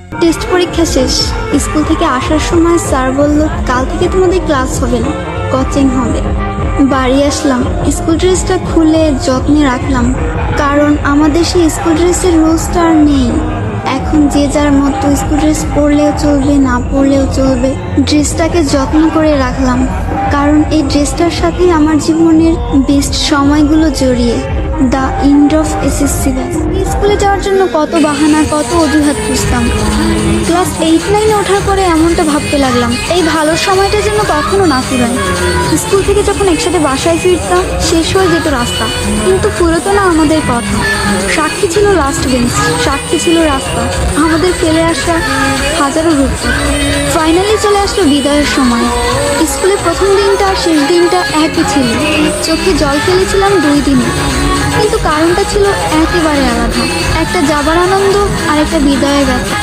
Test পরীক্ষা শেষ। School থেকে আসার সময় স্যার বলল, কাল থেকে তোমাদের ক্লাস হবে না, কোচিং হবে। বাড়ি আসলাম, স্কুল ড্রেসটা খুলে যত্নে রাখলাম, কারণ আমাদের সেই স্কুল ড্রেসের রুলসটা আর নেই। এখন যে যার মতো স্কুল ড্রেস পরলেও চলবে, না পরলেও চলবে। ড্রেসটাকে যত্ন করে রাখলাম, কারণ এই ড্রেসটার সাথে আমার জীবনের বেস্ট সময়গুলো জড়িয়ে। The end of SSC batch. স্কুলে যাওয়ার জন্য কত বাহানা, কত অজুহাত খুঁজতাম। ক্লাস 8-9 ওঠার পরে এমনটা ভাবতে লাগলাম, এই ভালো সময়টা যেন কখনো না ফুরায়। স্কুল থেকে যখন একসাথে বাসায় ফিরতাম, শেষ হয়ে যেত রাস্তা, কিন্তু ফুরতো না আমাদের কথা। সাক্ষী ছিল লাস্ট বেঞ্চ, সাক্ষী ছিল রাস্তা, আমাদের ফেলে আসা হাজারো রূপকথা। ফাইনালি চলে আসলো বিদায়ের সময়। স্কুলের প্রথম দিনটা আর শেষ দিনটা একই ছিল। চোখে জল ফেলেছিলাম 2 দিনে, কিন্তু কারণটা ছিল একেবারে আলাদা। একটা যাবার আনন্দ আর একটা বিদায়ের ব্যথা।